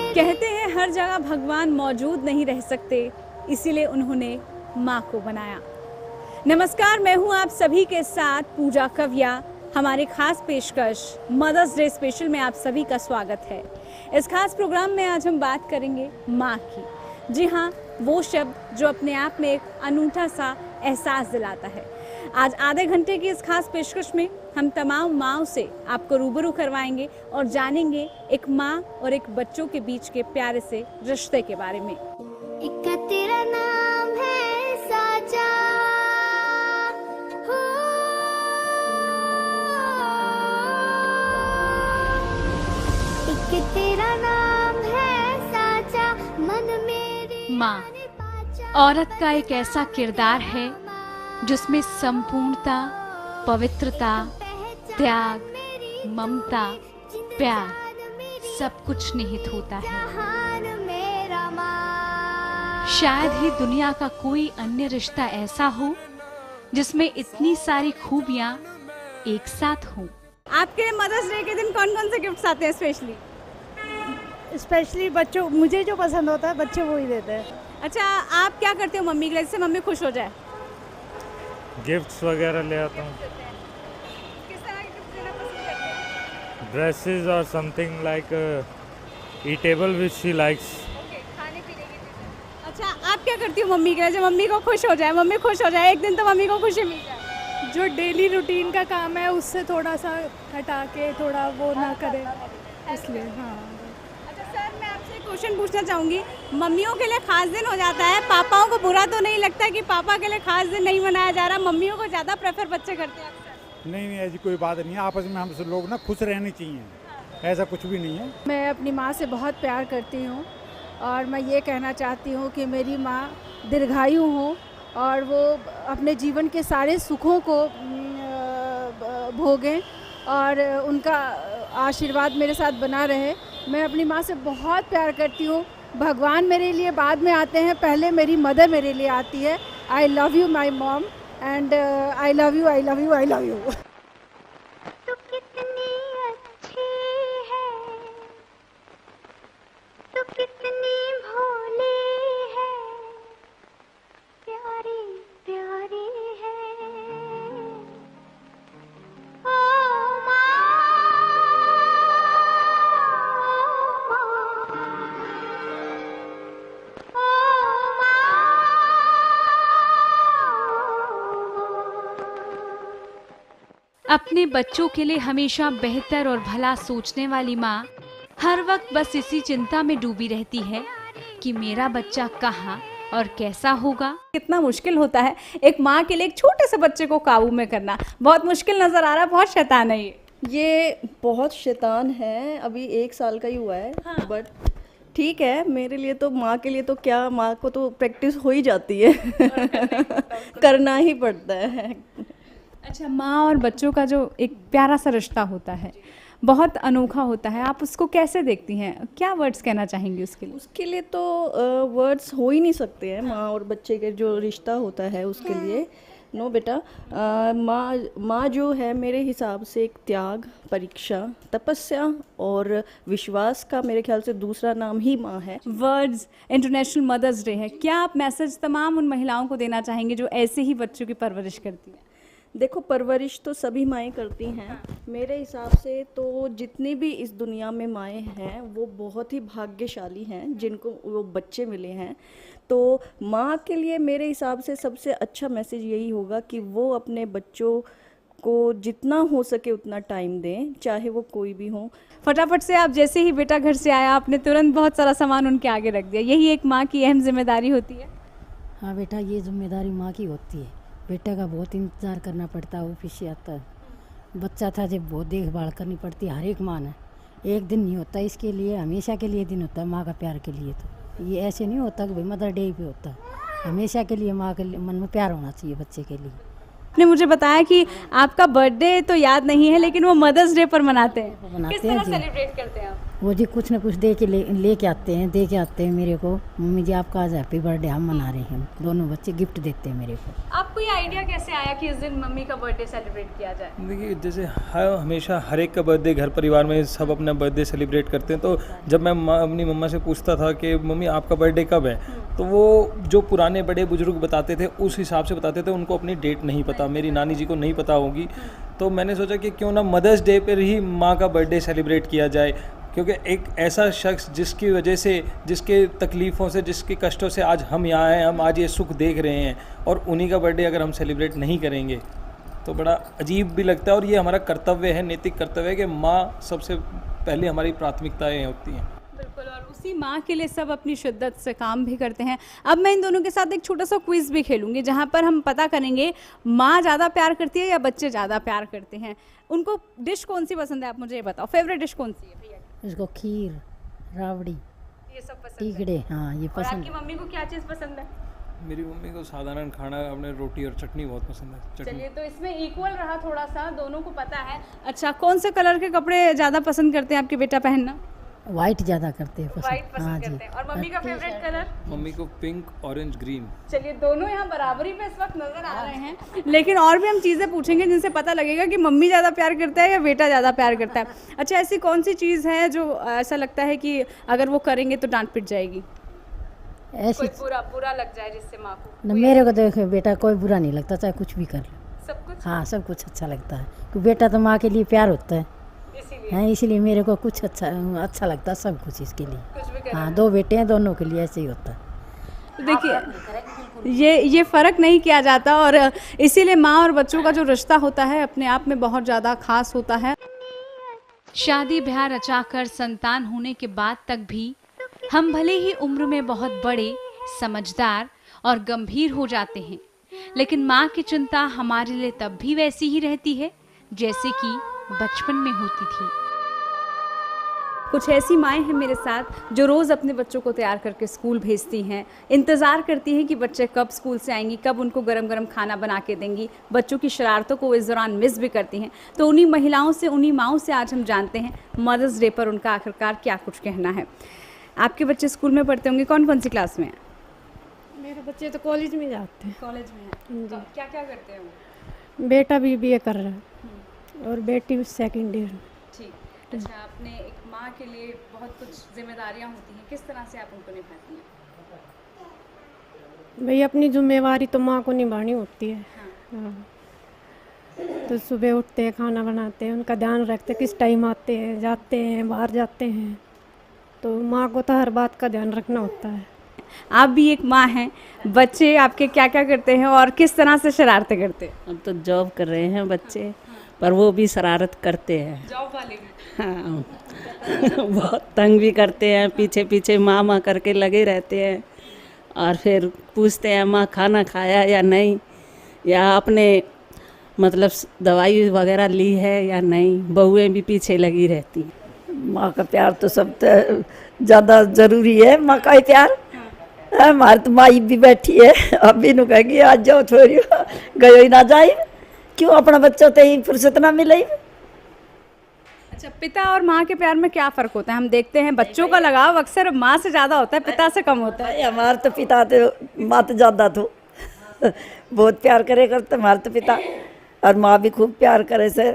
कहते हैं हर जगह भगवान मौजूद नहीं रह सकते, इसीलिए उन्होंने माँ को बनाया। नमस्कार, मैं हूँ आप सभी के साथ पूजा कविया। हमारे खास पेशकश मदर्स डे स्पेशल में आप सभी का स्वागत है। इस खास प्रोग्राम में आज हम बात करेंगे माँ की। जी हाँ, वो शब्द जो अपने आप में एक अनूठा सा एहसास दिलाता है। आज आधे घंटे की इस खास पेशकश में हम तमाम माँओं से आपको रूबरू करवाएंगे और जानेंगे एक माँ और एक बच्चों के बीच के प्यारे से रिश्ते के बारे में। एक तेरा नाम है साजा, हो एक तेरा नाम है साजा, मन मेरी माँ औरत का एक ऐसा किरदार है जिसमें संपूर्णता, पवित्रता, त्याग, ममता, प्यार सब कुछ निहित होता है। शायद ही दुनिया का कोई अन्य रिश्ता ऐसा हो जिसमें इतनी सारी खूबियाँ एक साथ हों। आपके मदर्स डे के दिन कौन कौन से गिफ्ट्स आते हैं स्पेशली बच्चों, मुझे जो पसंद होता है बच्चे वो ही देते हैं। अच्छा, आप क्या करते हो मम्मी के लिए, जिससे मम्मी खुश हो जाए? गिफ्ट्स वगैरह ले आता हूँ, किस तरह के गिफ्ट देना पसंद करते हैं? ड्रेसेस और something like eatable which she likes. खाने पीने की चीजें। अच्छा, आप क्या करती हो मम्मी के लिए, जो मम्मी को खुश हो जाए? मम्मी खुश हो जाए, एक दिन तो मम्मी को खुशी मिल जाए। जो डेली रूटीन का काम है उससे थोड़ा सा हटा के थोड़ा वो ना करे, इसलिए। हाँ, अच्छा सर, मैं आपसे एक क्वेश्चन पूछना चाहूँगी। मम्मियों के लिए खास दिन हो जाता है, पापाओं को बुरा तो नहीं लगता कि पापा के लिए खास दिन नहीं मनाया जा रहा? मम्मियों को ज़्यादा प्रेफर बच्चे करते हैं अक्सर। नहीं, ऐसी कोई बात नहीं है। आपस में हम सब लोग ना खुश रहने चाहिए, ऐसा कुछ भी नहीं है। मैं अपनी माँ से बहुत प्यार करती हूँ और मैं ये कहना चाहती हूँ कि मेरी माँ दीर्घायु हो और वो अपने जीवन के सारे सुखों को भोगें और उनका आशीर्वाद मेरे साथ बना रहे। मैं अपनी माँ से बहुत प्यार करती हूँ। भगवान मेरे लिए बाद में आते हैं, पहले मेरी मदर मेरे लिए आती है। I love you my mom and I love you, I love you, I love you. तू कितनी अच्छी है, तू कितनी भोली है, प्यारी प्यारी है। ओ माँ, अपने बच्चों के लिए हमेशा बेहतर और भला सोचने वाली माँ हर वक्त बस इसी चिंता में डूबी रहती है कि मेरा बच्चा कहाँ और कैसा होगा। कितना मुश्किल होता है एक माँ के लिए एक छोटे से बच्चे को काबू में करना। बहुत मुश्किल नज़र आ रहा है, बहुत शैतान है ये बहुत शैतान है। अभी 1 साल का ही हुआ है। हाँ। बट ठीक है, मेरे लिए तो, माँ के लिए तो क्या, माँ को तो प्रैक्टिस हो ही जाती है। करना ही पड़ता है। अच्छा, माँ और बच्चों का जो एक प्यारा सा रिश्ता होता है, बहुत अनोखा होता है, आप उसको कैसे देखती हैं? क्या वर्ड्स कहना चाहेंगी उसके लिए? उसके लिए तो वर्ड्स हो ही नहीं सकते हैं। माँ और बच्चे के जो रिश्ता होता है उसके लिए। नो बेटा, माँ जो है मेरे हिसाब से एक त्याग, परीक्षा, तपस्या और विश्वास का मेरे ख्याल से दूसरा नाम ही माँ है। वर्ड्स इंटरनेशनल मदर्स डे है, क्या आप मैसेज तमाम उन महिलाओं को देना चाहेंगे जो ऐसे ही बच्चों की परवरिश करती हैं? देखो, परवरिश तो सभी माएँ करती हैं। मेरे हिसाब से तो जितनी भी इस दुनिया में माएँ हैं वो बहुत ही भाग्यशाली हैं जिनको वो बच्चे मिले हैं। तो माँ के लिए मेरे हिसाब से सबसे अच्छा मैसेज यही होगा कि वो अपने बच्चों को जितना हो सके उतना टाइम दें, चाहे वो कोई भी हो। फटाफट से आप जैसे ही बेटा घर से आया, आपने तुरंत बहुत सारा सामान उनके आगे रख दिया। यही एक माँ की अहम जिम्मेदारी होती है। हाँ बेटा, ये जिम्मेदारी माँ की होती है। बेटे का बहुत इंतज़ार करना पड़ता है, ऑफिस से आता है, बच्चा था जब बहुत देखभाल करनी पड़ती है। हर एक माँ ने, एक दिन नहीं होता इसके लिए, हमेशा के लिए दिन होता है माँ का प्यार के लिए। तो ये ऐसे नहीं होता कि भाई मदर डे पे होता है, हमेशा के लिए माँ के मन में प्यार होना चाहिए बच्चे के लिए। आपने मुझे बताया कि आपका बर्थडे तो याद नहीं है, लेकिन वो मदर्स डे पर मनाते हैं। किस तरह सेलिब्रेट करते हैं आप? वो जी कुछ ना कुछ दे के आते हैं मेरे को। मम्मी जी आपका आज हैप्पी बर्थडे हम मना रहे हैं। दोनों बच्चे गिफ्ट देते हैं मेरे को। आप आपको ये आइडिया कैसे आया कि इस दिन मम्मी का बर्थडे सेलिब्रेट किया जाए? देखिए, जैसे हमेशा हर एक का बर्थडे घर परिवार में सब अपना बर्थडे सेलिब्रेट करते हैं, तो जब मैं अपनी मम्मा से पूछता था कि मम्मी आपका बर्थडे कब है, तो वो जो पुराने बड़े बुजुर्ग बताते थे उस हिसाब से बताते थे, उनको अपनी डेट नहीं पता, मेरी नानी जी को नहीं पता होगी। तो मैंने सोचा कि क्यों ना मदर्स डे पर ही माँ का बर्थडे सेलिब्रेट किया जाए, क्योंकि एक ऐसा शख्स जिसकी वजह से, जिसके तकलीफ़ों से, जिसके कष्टों से आज हम यहाँ हैं, हम आज ये सुख देख रहे हैं, और उन्हीं का बर्थडे अगर हम सेलिब्रेट नहीं करेंगे तो बड़ा अजीब भी लगता है। और ये हमारा कर्तव्य है, नैतिक कर्तव्य है कि माँ सबसे पहले हमारी प्राथमिकताएं होती हैं। बिल्कुल, और उसी माँ के लिए सब अपनी शिद्दत से काम भी करते हैं। अब मैं इन दोनों के साथ एक छोटा सा क्विज़ भी खेलूंगी, जहाँ पर हम पता करेंगे माँ ज़्यादा प्यार करती है या बच्चे ज़्यादा प्यार करते हैं। उनको डिश कौन सी पसंद है, आप मुझे ये बताओ, फेवरेट डिश कौन सी है भैया? इसको खीर, राबड़ी, ये सब पसंद टीकड़े, हाँ ये और पसंद आपकी मम्मी को क्या चीज़ पसंद है? मेरी मम्मी को साधारण खाना, अपने रोटी और चटनी बहुत पसंद है। चटनी। चलिए, तो इसमें इक्वल रहा थोड़ा सा, दोनों को पता है। अच्छा, कौन से कलर के कपड़े ज़्यादा पसंद करते हैं आपके बेटा पहनना? वाइट ज़्यादा करते हैं वाइट हाँ पसंद जी। करते हैं। और मम्मी का फेवरेट कलर? मम्मी को पिंक, ऑरेंज, ग्रीन। चलिए, दोनों यहाँ बराबरी पे इस वक्त नजर आ रहे हैं, लेकिन और भी हम चीज़ें पूछेंगे जिनसे पता लगेगा कि मम्मी ज़्यादा प्यार करता है या बेटा ज़्यादा प्यार करता है। अच्छा, ऐसी कौन सी चीज़ है जो ऐसा लगता है कि अगर वो करेंगे तो डांट पिट जाएगी, ऐसी कोई बुरा लग जाए जिससे माँ को? न, मेरे को देखो बेटा कोई बुरा नहीं लगता, चाहे कुछ भी कर लो, सब कुछ हाँ सब कुछ अच्छा लगता है, क्योंकि बेटा तो माँ के लिए प्यार होता है, इसीलिए हाँ इसलिए मेरे को कुछ अच्छा लगता है, सब कुछ इसके लिए। कुछ भी हाँ 2 बेटे हैं, दोनों के लिए ऐसे ही होता है। देखिए, ये फ़र्क नहीं किया जाता, और इसीलिए माँ और बच्चों का जो रिश्ता होता है अपने आप में बहुत ज़्यादा खास होता है। शादी ब्याह रचाकर संतान होने के बाद तक भी हम भले ही उम्र में बहुत बड़े, समझदार और गंभीर हो जाते हैं, लेकिन माँ की चिंता हमारे लिए तब भी वैसी ही रहती है जैसे कि बचपन में होती थी। कुछ ऐसी माएँ हैं मेरे साथ जो रोज़ अपने बच्चों को तैयार करके स्कूल भेजती हैं, इंतज़ार करती हैं कि बच्चे कब स्कूल से आएंगी, कब उनको गरम गरम खाना बना के देंगी, बच्चों की शरारतों को इस दौरान मिस भी करती हैं। तो उन्हीं महिलाओं से, उन्हीं माँओं से आज हम जानते हैं मदर्स डे पर उनका आखिरकार क्या कुछ कहना है। आपके बच्चे स्कूल में पढ़ते होंगे, कौन कौन सी क्लास में हैं? मेरे बच्चे तो कॉलेज में जाते हैं। कॉलेज में हैं। तो क्या क्या करते हैं वो? बेटा भी BA कर रहा है और बेटी सेकंड ईयर में। ठीक। अच्छा, आपने एक माँ के लिए बहुत कुछ जिम्मेदारियाँ होती हैं, किस तरह से आप उनको निभाती हैं? भाई अपनी जिम्मेवारी तो माँ को निभानी होती है। हाँ। तो सुबह उठते हैं, खाना बनाते हैं, उनका ध्यान रखते हैं, किस टाइम आते हैं, जाते हैं, बाहर जाते हैं, तो माँ को तो हर बात का ध्यान रखना होता है। आप भी एक माँ हैं, बच्चे आपके क्या क्या करते हैं और किस तरह से शरारतें करते हैं? अब तो जॉब कर रहे हैं बच्चे, पर वो भी शरारत करते हैं। जॉब वाले भी? हाँ बहुत तंग भी करते हैं, पीछे पीछे माँ माँ करके लगे रहते हैं, और फिर पूछते हैं माँ खाना खाया या नहीं, या आपने मतलब दवाई वगैरह ली है या नहीं, बहुएं भी पीछे लगी रहती हैं। माँ का प्यार तो सब ज़्यादा ज़रूरी है, माँ का ही प्यार। हमारी तो माई भी बैठी है, अब भी नु कहेगी आज जाओ छोरी गयो ही ना जाए, क्यों अपना बच्चों ते ही फुर्सत ना मिले। अच्छा, पिता और माँ के प्यार में क्या फ़र्क होता है? हम देखते हैं बच्चों का लगाव अक्सर माँ से ज़्यादा होता है, पिता से कम होता है। हमारे तो पिता तो माँ तो ज़्यादा तो बहुत प्यार करे करते हमारे तो पिता, और माँ भी खूब प्यार करे से,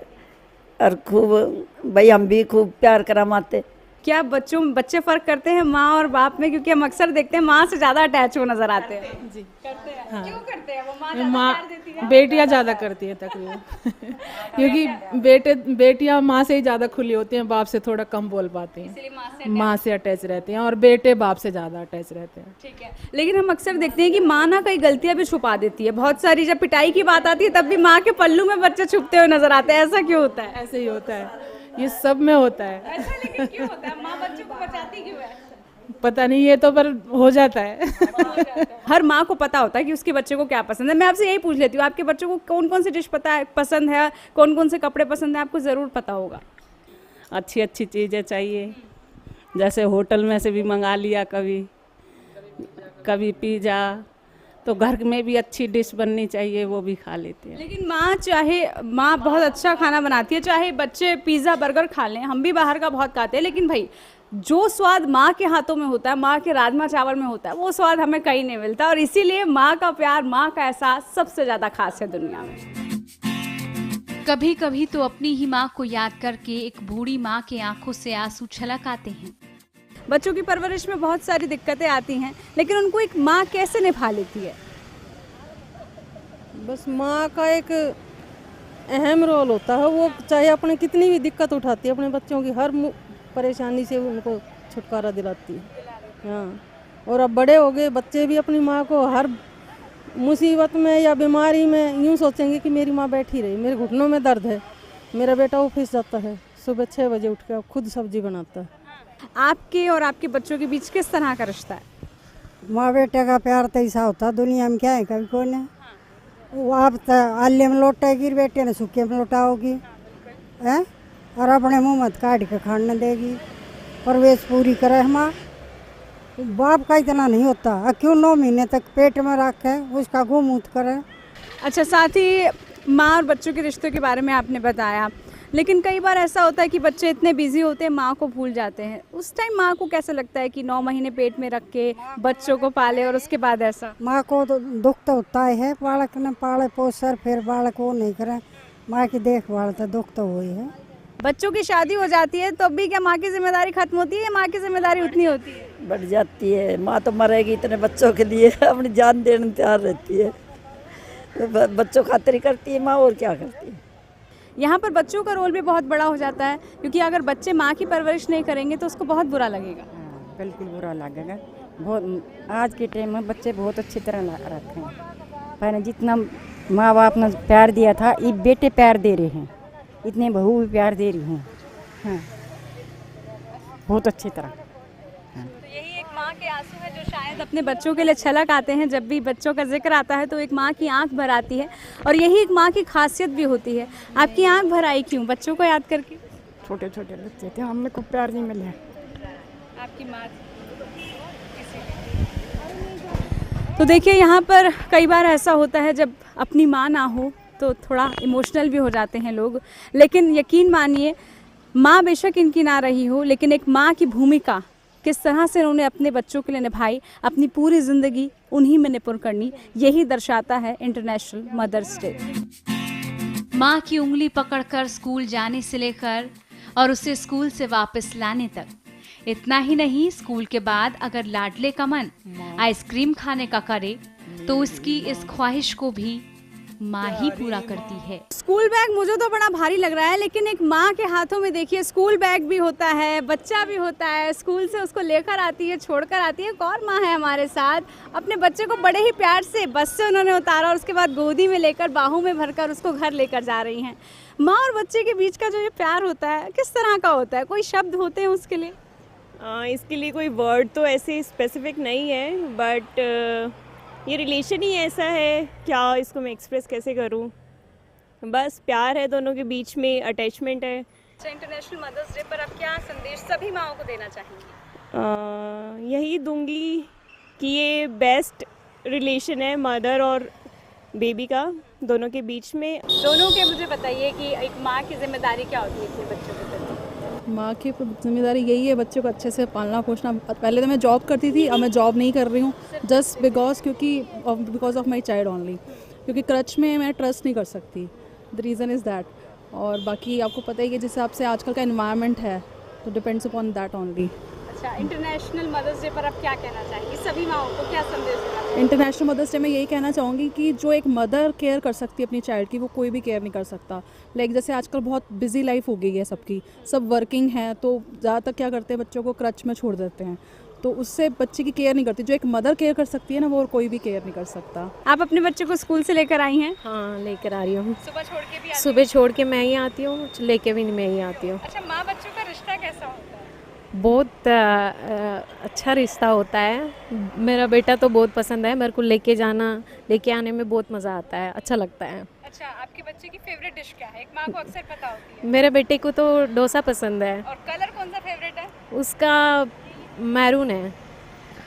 और खूब भाई हम भी खूब प्यार करा माते। क्या बच्चे फ़र्क करते हैं माँ और बाप में? क्योंकि हम अक्सर देखते हैं माँ से ज़्यादा अटैच हो नज़र आते हैं। जी करते हैं। हाँ। क्यों करते हैं? वो माँ प्यार देती है, बेटियां ज़्यादा करती हैं तकरीबन क्योंकि बेटियां माँ से ही ज़्यादा खुली होती हैं, बाप से थोड़ा कम बोल पाती हैं, माँ से अटैच रहती हैं, और बेटे बाप से ज़्यादा अटैच रहते हैं। ठीक है, लेकिन हम अक्सर देखते हैं कि माँ ना कई गलतियाँ भी छुपा देती है बहुत सारी। जब पिटाई की बात आती है तब भी माँ के पल्लू में बच्चे छुपते हुए नजर आते हैं, ऐसा क्यों होता है? ऐसे ही होता है, ये सब में होता है। ऐसा लेकिन क्यों होता है? माँ बच्चों को बचाती क्यों है? पता नहीं, ये तो पर हो जाता है। हर माँ को पता होता है कि उसके बच्चे को क्या पसंद है। मैं आपसे यही पूछ लेती हूँ, आपके बच्चों को कौन कौन सी डिश पसंद है, कौन कौन से कपड़े पसंद है, आपको ज़रूर पता होगा। अच्छी अच्छी चीज़ें चाहिए, जैसे होटल में से भी मंगा लिया, कभी पिज़्ज़ा, तो घर में भी अच्छी डिश बननी चाहिए, वो भी खा लेते हैं। लेकिन माँ बहुत अच्छा खाना बनाती है, चाहे बच्चे पिज़्ज़ा बर्गर खा लें, हम भी बाहर का बहुत खाते हैं, लेकिन भाई जो स्वाद माँ के हाथों में होता है, माँ के राजमा चावल में होता है, वो स्वाद हमें कहीं नहीं मिलता। और इसीलिए माँ का प्यार, माँ का एहसास सबसे ज़्यादा खास है दुनिया में। कभी कभी तो अपनी ही माँ को याद करके एक बूढ़ी माँ के आंखों से आंसू छलक आते हैं। बच्चों की परवरिश में बहुत सारी दिक्कतें आती हैं, लेकिन उनको एक माँ कैसे निभा लेती है? बस माँ का एक अहम रोल होता है, वो चाहे अपने कितनी भी दिक्कत उठाती है, अपने बच्चों की हर परेशानी से उनको छुटकारा दिलाती है। हाँ, और अब बड़े हो गए बच्चे भी अपनी माँ को हर मुसीबत में या बीमारी में यूँ सोचेंगे कि मेरी माँ बैठी रही, मेरे घुटनों में दर्द है, मेरा बेटा ऑफिस जाता है, सुबह 6 बजे उठ कर खुद सब्जी बनाता है। आपके और आपके बच्चों के बीच किस तरह का रिश्ता है? माँ बेटे का प्यार तो ऐसा होता दुनिया में क्या है, कभी कौन है। वो आप तो आले में लौटाएगी, बेटे ने सूखे में लौटाओगी है, और अपने मुँह मत काट के खाने देगी, परवेश पूरी करे। माँ बाप का इतना नहीं होता, क्यों 9 महीने तक पेट में रखे, उसका गुमूत करे। अच्छा, साथ ही माँ और बच्चों के रिश्तों के बारे में आपने बताया, लेकिन कई बार ऐसा होता है कि बच्चे इतने बिजी होते हैं, माँ को भूल जाते हैं। उस टाइम माँ को कैसा लगता है कि 9 महीने पेट में रख के बच्चों को पाले और उसके बाद ऐसा? माँ को तो दुख तो होता है, बालक ने पाले पोसर फिर बालक वो नहीं करे, माँ की देखभाल तो दुख तो वही है। बच्चों की शादी हो जाती है तो भी क्या माँ की जिम्मेदारी खत्म होती है या माँ की जिम्मेदारी उतनी होती है? बढ़ जाती है। माँ तो मरेगी इतने बच्चों के लिए, अपनी जान देने तैयार रहती है, तो बच्चों खातिर करती है माँ, और क्या करती है। यहाँ पर बच्चों का रोल भी बहुत बड़ा हो जाता है, क्योंकि अगर बच्चे माँ की परवरिश नहीं करेंगे तो उसको बहुत बुरा लगेगा। बिल्कुल बुरा लगेगा। बहुत आज के टाइम में बच्चे बहुत अच्छी तरह रखे हैं, पहले जितना माँ बाप ने प्यार दिया था, ये बेटे प्यार दे रहे हैं, इतने बहू भी प्यार दे रही हैं। हाँ, बहुत अच्छी तरह। तो यही एक माँ के आंसू है जो शायद अपने बच्चों के लिए छलक आते हैं। जब भी बच्चों का जिक्र आता है तो एक माँ की आंख भर आती है, और यही एक माँ की खासियत भी होती है। आपकी आंख भर आई क्यों बच्चों को याद करके? छोटे छोटे बच्चे थे, हमें को प्यार नहीं मिला। आपकी माँ तो देखिए, यहाँ पर कई बार ऐसा होता है जब अपनी माँ ना हो तो थोड़ा इमोशनल भी हो जाते हैं लोग, लेकिन यकीन मानिए माँ बेशक इनकी ना रही हो, लेकिन एक माँ की भूमिका किस तरह से उन्होंने अपने बच्चों के लिए निभाई, अपनी पूरी ज़िंदगी उन्हीं में निपुण करनी, यही दर्शाता है इंटरनेशनल मदर्स डे। माँ की उंगली पकड़कर स्कूल जाने से लेकर और उसे स्कूल से वापस लाने तक। इतना ही नहीं, स्कूल के बाद अगर लाडले का मन आइसक्रीम खाने का करे तो उसकी इस ख्वाहिश को भी माँ ही पूरा करती है। स्कूल बैग मुझे तो बड़ा भारी लग रहा है, लेकिन एक माँ के हाथों में देखिए स्कूल बैग भी होता है, बच्चा भी होता है, स्कूल से उसको लेकर आती है, छोड़कर आती है। एक और माँ है हमारे साथ, अपने बच्चे को बड़े ही प्यार से बस से उन्होंने उतारा और उसके बाद गोदी में लेकर बाहों में भरकर उसको घर लेकर जा रही हैं। माँ और बच्चे के बीच का जो ये प्यार होता है किस तरह का होता है? कोई शब्द होते हैं उसके लिए? इसके लिए कोई वर्ड तो ऐसे स्पेसिफिक नहीं है, बट ये रिलेशन ही ऐसा है, क्या इसको मैं एक्सप्रेस कैसे करूं। बस प्यार है दोनों के बीच में, अटैचमेंट है। इंटरनेशनल मदर्स डे पर आप क्या संदेश सभी माँओं को देना चाहेंगी? यही दूंगी कि ये बेस्ट रिलेशन है मदर और बेबी का, दोनों के बीच में। दोनों के मुझे बताइए कि एक माँ की जिम्मेदारी क्या होती है अपने बच्चों के प्रति? माँ की जिम्मेदारी यही है बच्चों को अच्छे से पालना पोषना। पहले तो मैं जॉब करती थी, अब मैं जॉब नहीं कर रही हूँ, just because of my child only, क्योंकि क्रच में मैं ट्रस्ट नहीं कर सकती। The reason is that. और बाकी आपको पता ही है जिस हिसाब से आजकल का एनवायरनमेंट है, तो डिपेंड्स अपॉन दैट ओनली। अच्छा, इंटरनेशनल मदर्स डे पर आप क्या कहना चाहेंगी? सभी माँओं को क्या संदेश देना चाहेंगी? इंटरनेशनल मदर्स डे में यही कहना चाहूँगी कि जो एक मदर केयर कर सकती है अपनी चाइल्ड की, वो कोई भी केयर नहीं कर सकता। लाइक जैसे आजकल बहुत बिजी लाइफ हो गई है सबकी, सब वर्किंग हैं, तो ज़्यादातर क्या करते हैं बच्चों को क्रच में छोड़ देते हैं, तो उससे बच्चे की केयर नहीं करती। जो एक मदर केयर कर सकती है ना, वो और कोई भी केयर नहीं कर सकता। आप अपने बच्चे को स्कूल से लेकर आई हैं? हाँ, लेकर आ रही हूँ। सुबह छोड़ के भी? सुबह छोड़ के मैं ही आती हूँ, लेके भी मैं ही आती हूँ। अच्छा, माँ बच्चों का रिश्ता कैसा होता है? बहुत अच्छा रिश्ता होता है। मेरा बेटा तो बहुत पसंद है, मेरे को लेके आने में बहुत मज़ा आता है, अच्छा लगता है। अच्छा, आपके बच्चे की फेवरेट डिश क्या है? एक माँ को अक्सर पता होती है। मेरे बेटे को तो डोसा पसंद है। और कलर कौन सा फेवरेट है? उसका मैरून है।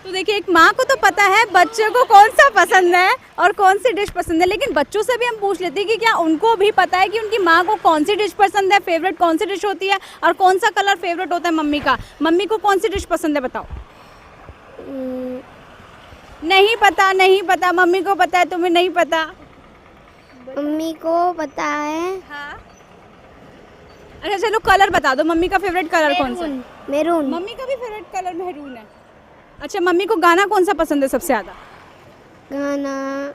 तो देखिए, एक माँ को तो पता है बच्चे को कौन सा पसंद है और कौन सी डिश पसंद है, लेकिन बच्चों से भी हम पूछ लेते हैं कि क्या उनको भी पता है कि उनकी माँ को कौन सी डिश पसंद है, फेवरेट कौन सी डिश होती है और कौन सा कलर फेवरेट होता है मम्मी का। मम्मी को कौन सी डिश पसंद है बताओ। नहीं पता, नहीं पता। मम्मी को पता है, तुम्हें नहीं पता। मम्मी को पता है। हाँ। अच्छा चलो कलर बता दो, मम्मी का फेवरेट कलर कौन सा? मैरून। मम्मी का भी फेवरेट कलर मैरून है। अच्छा, मम्मी को गाना कौन सा पसंद है सबसे ज्यादा? गाना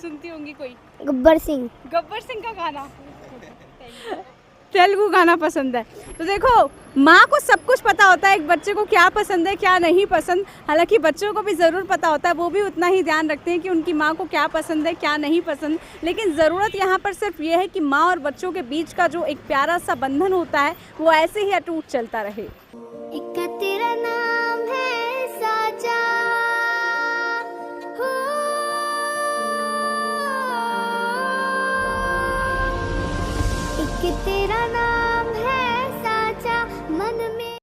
सुनती होंगी कोई? गब्बर सिंह। गब्बर सिंह का गाना, तेलुगु गाना पसंद है। तो देखो, माँ को सब कुछ पता होता है एक बच्चे को क्या पसंद है क्या नहीं पसंद। हालांकि बच्चों को भी ज़रूर पता होता है, वो भी उतना ही ध्यान रखते हैं कि उनकी माँ को क्या पसंद है क्या नहीं पसंद। लेकिन ज़रूरत यहाँ पर सिर्फ ये है कि माँ और बच्चों के बीच का जो एक प्यारा सा बंधन होता है वो ऐसे ही अटूट चलता रहे। एक तेरा नाम है साजा, हो एक तेरा नाम है साजा मन में।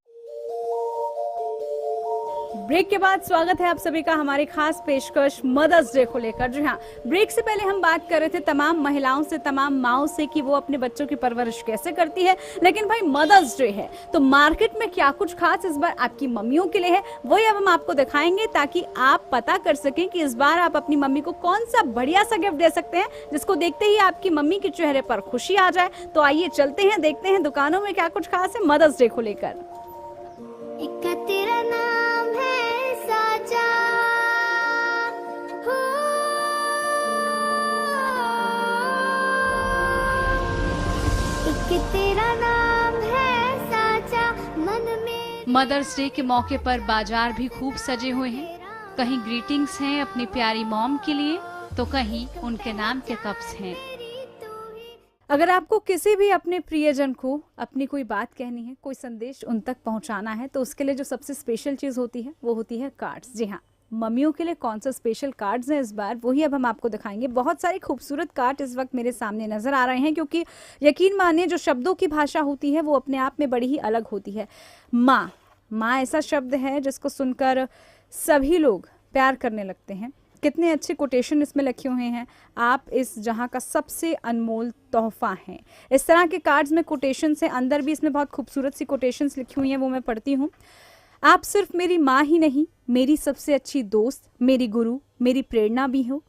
ब्रेक के बाद स्वागत है आप सभी का हमारी खास पेशकश मदर्स डे को लेकर। जी हाँ, ब्रेक से पहले हम बात कर रहे थे तमाम महिलाओं से, तमाम माओं से कि वो अपने बच्चों की परवरिश कैसे करती है। लेकिन भाई मदर्स डे है तो मार्केट में क्या कुछ खास इस बार आपकी मम्मियों के लिए है, वही अब हम आपको दिखाएंगे ताकि आप पता कर सकें कि इस बार आप अपनी मम्मी को कौन सा बढ़िया सा गिफ्ट दे सकते हैं जिसको देखते ही आपकी मम्मी के चेहरे पर खुशी आ जाए। तो आइए चलते हैं, देखते हैं दुकानों में क्या कुछ खास है मदर्स डे को लेकर। एक तेरा नाम है साजा, हो एक तेरा नाम है साजा मन में। मदर्स डे के मौके पर बाजार भी खूब सजे हुए हैं। कहीं ग्रीटिंग्स हैं अपनी प्यारी मॉम के लिए तो कहीं उनके नाम के कप्स हैं। अगर आपको किसी भी अपने प्रियजन को अपनी कोई बात कहनी है, कोई संदेश उन तक पहुंचाना है, तो उसके लिए जो सबसे स्पेशल चीज़ होती है वो होती है कार्ड्स। जी हाँ, मम्मियों के लिए कौन सा स्पेशल कार्ड्स हैं इस बार, वही अब हम आपको दिखाएंगे। बहुत सारे खूबसूरत कार्ड इस वक्त मेरे सामने नज़र आ रहे हैं क्योंकि यकीन मानिए जो शब्दों की भाषा होती है वो अपने आप में बड़ी ही अलग होती है। माँ, माँ ऐसा शब्द है जिसको सुनकर सभी लोग प्यार करने लगते हैं। कितने अच्छे कोटेशन इसमें लिखे हुए हैं, आप इस जहाँ का सबसे अनमोल तोहफा हैं। इस तरह के कार्ड्स में कोटेशन से अंदर भी इसमें बहुत खूबसूरत सी कोटेशंस लिखी हुई हैं, वो मैं पढ़ती हूँ। आप सिर्फ मेरी माँ ही नहीं, मेरी सबसे अच्छी दोस्त, मेरी गुरु, मेरी प्रेरणा भी हो।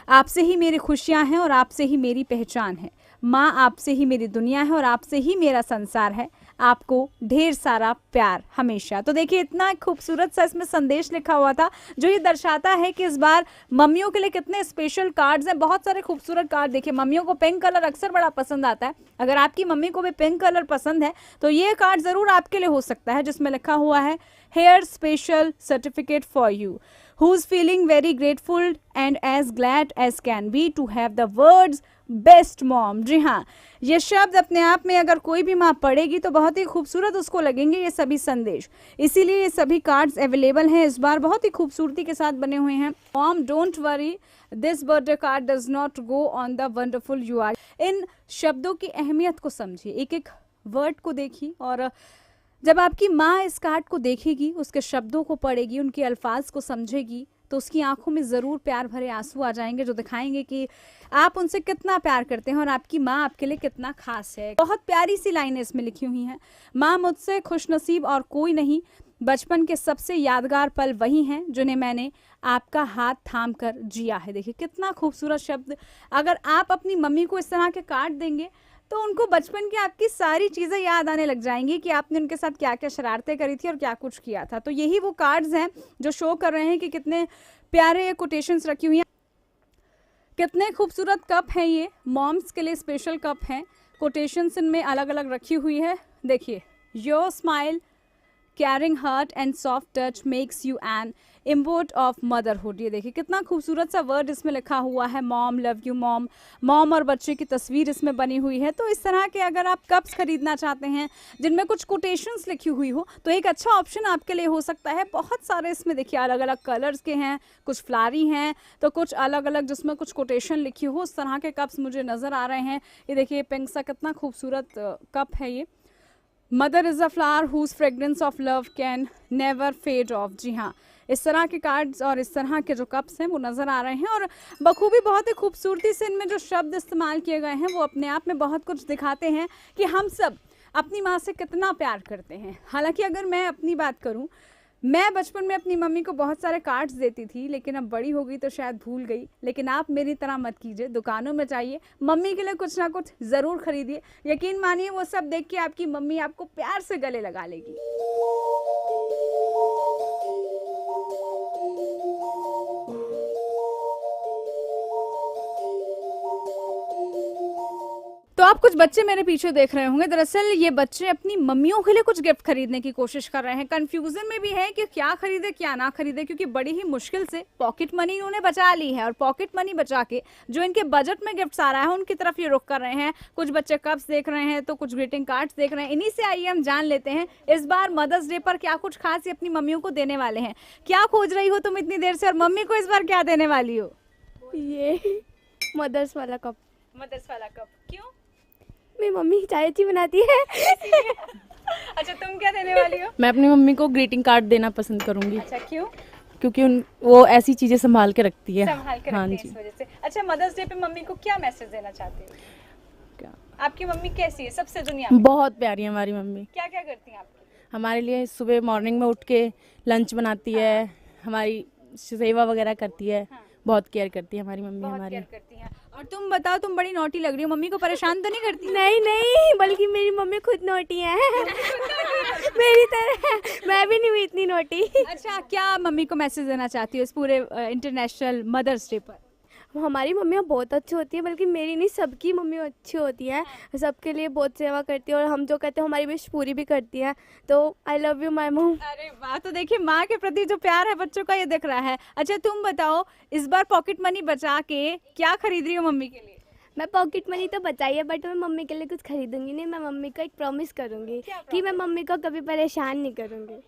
आपसे ही मेरी खुशियाँ हैं और आपसे ही मेरी पहचान है। माँ, आपसे ही मेरी दुनिया है और आपसे ही मेरा संसार है। आपको ढेर सारा प्यार हमेशा। तो देखिए, इतना खूबसूरत सा इसमें संदेश लिखा हुआ था जो ये दर्शाता है कि इस बार मम्मियों के लिए कितने स्पेशल कार्ड्स हैं। बहुत सारे खूबसूरत कार्ड देखिए। मम्मियों को पिंक कलर अक्सर बड़ा पसंद आता है। अगर आपकी मम्मी को भी पिंक कलर पसंद है तो ये कार्ड ज़रूर आपके लिए हो सकता है, जिसमें लिखा हुआ है here special certificate for you, who is feeling very grateful and as glad as can be to have the words best mom. जी हाँ, ये शब्द अपने आप में अगर कोई भी माँ पढ़ेगी तो बहुत ही खूबसूरत उसको लगेंगे ये सभी संदेश। इसीलिए ये सभी कार्ड्स अवेलेबल हैं इस बार, बहुत ही खूबसूरती के साथ बने हुए हैं। Mom don't worry, this birthday card does not go on the wonderful you are. इन शब्दों की अहमियत को समझिए, एक एक वर्ड को देखिए और जब आपकी माँ इस कार्ड को देखेगी, उसके शब्दों को पढ़ेगी, उनके अल्फाज को समझेगी तो उसकी आंखों में ज़रूर प्यार भरे आंसू आ जाएंगे जो दिखाएंगे कि आप उनसे कितना प्यार करते हैं और आपकी माँ आपके लिए कितना खास है। बहुत प्यारी सी लाइनें इसमें लिखी हुई हैं। माँ, मुझसे खुशनसीब और कोई नहीं, बचपन के सबसे यादगार पल वही हैं जिन्हें मैंने आपका हाथ थाम कर जिया है। देखिए कितना खूबसूरत शब्द। अगर आप अपनी मम्मी को इस तरह के कार्ड देंगे तो उनको बचपन की आपकी सारी चीज़ें याद आने लग जाएंगी कि आपने उनके साथ क्या क्या शरारतें करी थी और क्या कुछ किया था। तो यही वो कार्ड्स हैं जो शो कर रहे हैं कि कितने प्यारे कोटेशंस रखी हुई हैं। कितने खूबसूरत कप हैं ये, मॉम्स के लिए स्पेशल कप हैं। कोटेशंस इनमें अलग अलग रखी हुई है। देखिए, your smile, carrying heart and soft touch makes you N import of motherhood. ये देखिए कितना खूबसूरत सा वर्ड इसमें लिखा हुआ है, mom love you mom. Mom और बच्चे की तस्वीर इसमें बनी हुई है। तो इस तरह के अगर आप कप्स खरीदना चाहते हैं जिनमें कुछ कोटेशंस लिखी हुई हो तो एक अच्छा ऑप्शन आपके लिए हो सकता है। बहुत सारे इसमें देखिए अलग अलग कलर्स के हैं, कुछ फ्लारी हैं तो कुछ अलग अलग जिसमें कुछ कोटेशन लिखी हो, उस तरह के कप्स मुझे नज़र आ रहे हैं। ये देखिए पिंक सा कितना खूबसूरत कप है ये। Mother is a flower whose fragrance of love can never fade off. जी हाँ, इस तरह के कार्ड्स और इस तरह के जो कप्स हैं वो नज़र आ रहे हैं और बखूबी बहुत ही खूबसूरती से इनमें जो शब्द इस्तेमाल किए गए हैं वो अपने आप में बहुत कुछ दिखाते हैं कि हम सब अपनी माँ से कितना प्यार करते हैं। हालांकि अगर मैं अपनी बात करूं, मैं बचपन में अपनी मम्मी को बहुत सारे कार्ड्स देती थी, लेकिन अब बड़ी हो गई तो शायद भूल गई। लेकिन आप मेरी तरह मत कीजिए, दुकानों में जाइए, मम्मी के लिए कुछ ना कुछ ज़रूर खरीदिए। यकीन मानिए वो सब देख के आपकी मम्मी आपको प्यार से गले लगा लेगी। तो आप कुछ बच्चे मेरे पीछे देख रहे होंगे, दरअसल ये बच्चे अपनी मम्मियों के लिए कुछ गिफ्ट खरीदने की कोशिश कर रहे हैं। कंफ्यूजन में भी है कि क्या खरीदे क्या ना खरीदे, क्योंकि बड़ी ही मुश्किल से पॉकेट मनी इन्होंने बचा ली है और पॉकेट मनी बचा के जो इनके बजट में गिफ्ट्स आ रहा है उनकी तरफ ये रुख कर रहे हैं। कुछ बच्चे कप्स देख रहे हैं तो कुछ ग्रीटिंग कार्ड्स देख रहे हैं। इन्हीं से आइए हम जान लेते हैं इस बार मदर्स डे पर क्या कुछ खास ये अपनी मम्मियों को देने वाले हैं। क्या खोज रही हो तुम इतनी देर से और मम्मी को इस बार क्या देने वाली हो? ये मदर्स वाला कप। मदर्स वाला कप क्यों? मेरी मम्मी चाय अच्छी बनाती है। अच्छा, तुम क्या देने वाली हो? मैं अपनी मम्मी को ग्रीटिंग कार्ड देना पसंद करूंगी। अच्छा, क्यों? क्योंकि वो ऐसी चीजें संभाल के रखती है। संभाल के रखती है इस वजह से। अच्छा, मदर्स डे पे मम्मी को क्या मैसेज देना चाहते हो? क्या? आपकी मम्मी कैसी है सबसे दुनिया में? बहुत प्यारी है हमारी मम्मी। क्या क्या करती हैं आपकी? हमारे लिए सुबह मॉर्निंग में उठ के लंच बनाती है, हमारी सेवा वगैरह करती है। बहुत केयर करती है हमारी मम्मी हमारी। केयर करती हैं। और तुम बताओ, तुम बड़ी नोटी लग रही हो, मम्मी को परेशान तो नहीं करती? नहीं नहीं, बल्कि मेरी मम्मी खुद नोटी है। मेरी तरह मैं भी नहीं हुई इतनी नोटी। अच्छा, क्या मम्मी को मैसेज देना चाहती हो इस पूरे इंटरनेशनल मदर्स डे पर? हमारी मम्मियाँ बहुत अच्छी होती है, बल्कि मेरी नहीं सबकी मम्मी अच्छी होती है, सबके लिए बहुत सेवा करती है और हम जो कहते हैं हमारी विश पूरी भी करती है। तो I love you my mom. अरे वाह, तो देखिए माँ के प्रति जो प्यार है बच्चों का ये दिख रहा है। अच्छा, तुम बताओ इस बार पॉकेट मनी बचा के क्या खरीद रही हो मम्मी के लिए? मैं पॉकेट मनी तो बचाई है, बट मैं मम्मी के लिए कुछ खरीदूंगी नहीं। मैं मम्मी को एक प्रॉमिस करूंगी कि मैं मम्मी को कभी परेशान नहीं करूंगी।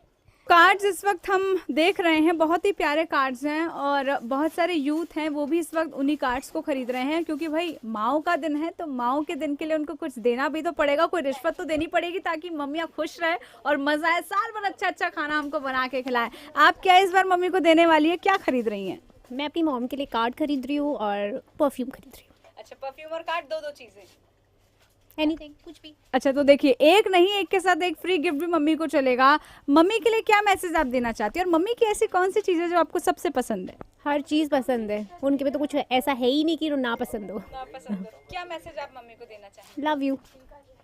कार्ड्स इस वक्त हम देख रहे हैं, बहुत ही प्यारे कार्ड्स हैं और बहुत सारे यूथ हैं वो भी इस वक्त उन्हीं कार्ड्स को खरीद रहे हैं, क्योंकि भाई माओ का दिन है तो माओ के दिन के लिए उनको कुछ देना भी तो पड़ेगा, कोई रिश्वत तो देनी पड़ेगी ताकि मम्मियाँ खुश रहे और मजा आए, साल भर अच्छा अच्छा खाना हमको बना के खिलाए। आप क्या इस बार मम्मी को देने वाली है, क्या खरीद रही हैं? मैं अपनी मॉम के लिए कार्ड खरीद रही हूँ और परफ्यूम खरीद रही हूँ। अच्छा, परफ्यूम और कार्ड, दो चीजें, एनीथिंग, कुछ भी। अच्छा, तो देखिए एक नहीं, एक के साथ एक फ्री गिफ्ट भी मम्मी को चलेगा। मम्मी के लिए क्या मैसेज आप देना चाहती हैं और मम्मी की ऐसी कौन सी चीज़ है जो आपको सबसे पसंद है? हर चीज़ पसंद है, उनके पे तो कुछ ऐसा है ही नहीं कि ना पसंद हो। क्या मैसेज आप मम्मी को देना चाहेंगे? Love you.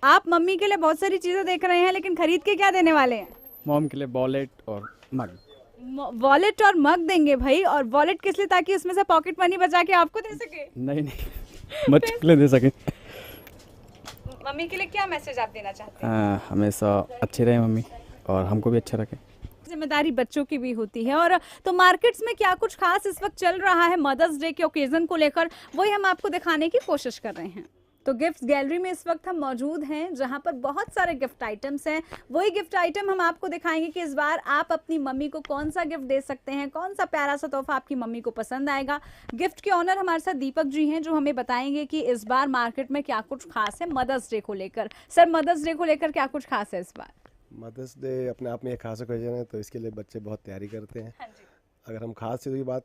आप मम्मी के लिए बहुत सारी चीज़ें देख रहे हैं, लेकिन खरीद के क्या देने वाले हैं? मॉम के लिए वॉलेट और मग। वॉलेट और मग देंगे भाई, और वॉलेट किस लिए? ताकि उसमें से पॉकेट मनी बचा के आपको दे सके? नहीं बच्चों के लिए दे सके। मम्मी के लिए क्या मैसेज आप देना चाहते हैं? हमेशा अच्छी रहे मम्मी और हमको भी अच्छा रखे। जिम्मेदारी बच्चों की भी होती है। और तो मार्केट्स में क्या कुछ खास इस वक्त चल रहा है मदर्स डे के ओकेजन को लेकर, वही हम आपको दिखाने की कोशिश कर रहे हैं। तो गिफ्ट गैलरी में इस वक्त हम मौजूद हैं जहां पर बहुत सारे गिफ्ट आइटम्स हैं। वही गिफ्ट आइटम हम आपको दिखाएंगे कि इस बार आप अपनी मम्मी को कौन सा गिफ्ट दे सकते हैं, कौन सा प्यारा सा तोहफा आपकी मम्मी को पसंद आएगा। गिफ्ट के ऑनर हमारे साथ दीपक जी हैं जो हमें बताएंगे कि इस बार मार्केट में क्या कुछ खास है मदर्स डे को लेकर। सर, मदर्स डे को लेकर क्या कुछ खास है इस बार? मदर्स डे अपने आप में एक खास ओकेजन है, तो इसके लिए बच्चे बहुत तैयारी करते हैं। हाँ जी। अगर हम खास चीज़ों की बात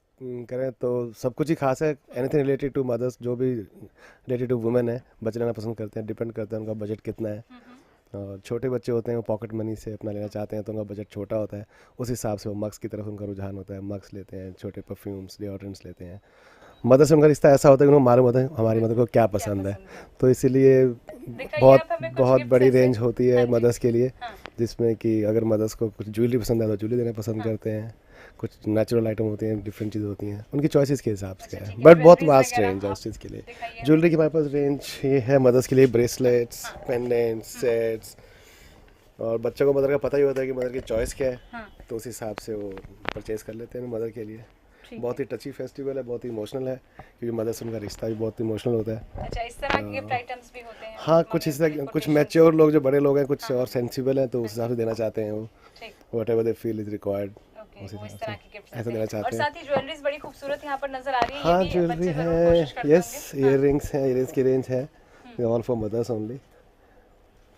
करें तो सब कुछ ही खास है। एनीथिंग रिलेटेड टू मदर्स, जो भी रिलेटेड टू वुमेन है, बच्चे लेना पसंद करते हैं। डिपेंड करता है उनका बजट कितना है। और छोटे बच्चे होते हैं वो पॉकेट मनी से अपना लेना चाहते हैं तो उनका बजट छोटा होता है, उस हिसाब से वो मग्स की तरफ उनका रुझान होता है। मग्स लेते हैं, छोटे परफ्यूम्स, डिओड्रेंट्स लेते हैं। मदर से उनका रिश्ता ऐसा होता है कि उन्हें मालूम होता है हमारी मदर को क्या पसंद है, तो इसीलिए बहुत बड़ी रेंज होती है मदर्स के लिए, जिसमें कि अगर मदर्स को कुछ ज्वेलरी पसंद है तो ज्वेलरी देना पसंद करते हैं। कुछ नेचुरल आइटम होती हैं, डिफरेंट चीज़ें होती हैं, उनकी चॉइसेस के हिसाब से है। बट बहुत वास्ट रेंज है उस चीज़ के लिए। ज्वेलरी की हमारे पास रेंज ये है मदर्स के लिए, ब्रेसलेट्स, पेंडेंट्स, सेट्स, और बच्चों को मदर का पता ही होता है कि मदर की चॉइस क्या है, तो उस हिसाब से वो परचेज़ कर लेते हैं मदर के लिए। बहुत ही टची फेस्टिवल है, बहुत ही इमोशनल है, क्योंकि मदर से उनका रिश्ता भी बहुत इमोशनल होता है। अच्छा, इस तरह के गिफ्ट आइटम्स भी होते हैं? हाँ, कुछ इस तरह, कुछ मैच्योर लोग जो बड़े लोग हैं, कुछ और सेंसिबल हैं, तो उस हिसाब से देना चाहते हैं वो, whatever they feel is required, उस हिसाब से ऐसा देना चाहते हैं। और साथ ही ज्वेलरीज बड़ी खूबसूरत यहाँ पर नजर आ रही है। हाँ, ज्वेलरी है, यस, इयररिंग्स हैं, इयररिंग्स की रेंज है, all for mothers only.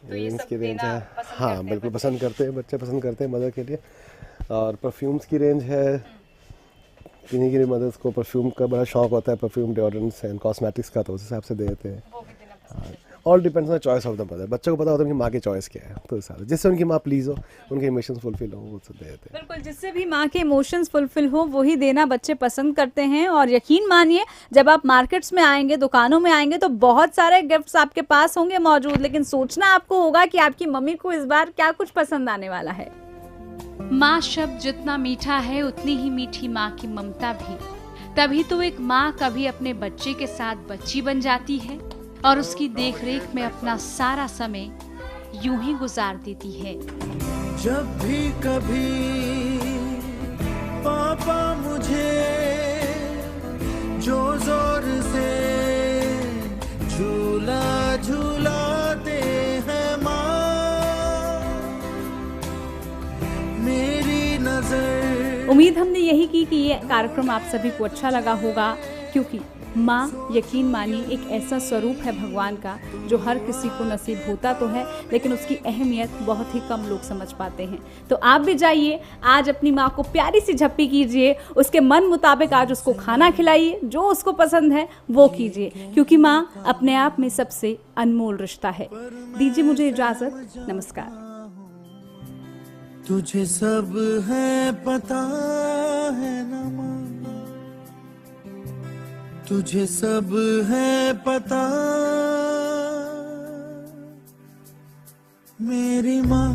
Earrings की रेंज है, हाँ बिल्कुल पसंद करते हैं बच्चे, पसंद करते हैं मदर के लिए। और परफ्यूम्स की रेंज है, किन्हीं किन्हीं मदर्स को परफ्यूम का बड़ा शौक होता है, परफ्यूम, डिओड्रेंट्स एंड कॉस्मेटिक्स का, तो उस हिसाब से दे देते हैं। All depends on choice of the mother. बच्चों को पता होता है उनकी माँ की चॉइस क्या है, तो हिसाब से जिससे उनकी माँ प्लीज़ हो, उनके इमोशंस फुलफिल हो, वो सब दे देते हैं। बिल्कुल, जिससे भी माँ के इमोशंस फुलफिल हो वही देना बच्चे पसंद करते हैं। और यकीन मानिए, जब आप मार्केट्स में आएंगे, दुकानों में आएंगे, तो बहुत सारे गिफ्ट्स आपके पास होंगे मौजूद, लेकिन सोचना आपको होगा कि आपकी मम्मी को इस बार क्या कुछ पसंद आने वाला है। माँ शब्द जितना मीठा है उतनी ही मीठी माँ की ममता भी। तभी तो एक माँ कभी अपने बच्चे के साथ बच्ची बन जाती है और उसकी देखरेख में अपना सारा समय यूं ही गुजार देती है। जब भी कभी पापा मुझे जो जोर से झूला झूलाते हैं माँ, मेरी नजर। उम्मीद हमने यही की कि ये कार्यक्रम आप सभी को अच्छा लगा होगा, क्योंकि माँ, यकीन मानिए, एक ऐसा स्वरूप है भगवान का जो हर किसी को नसीब होता तो है, लेकिन उसकी अहमियत बहुत ही कम लोग समझ पाते हैं। तो आप भी जाइए, आज अपनी माँ को प्यारी सी झप्पी कीजिए, उसके मन मुताबिक आज उसको खाना खिलाइए, जो उसको पसंद है वो कीजिए, क्योंकि माँ अपने आप में सबसे अनमोल रिश्ता है। दीजिए मुझे इजाज़त, नमस्कार। तुझे सब है पता है ना माँ, तुझे सब है पता, मेरी माँ।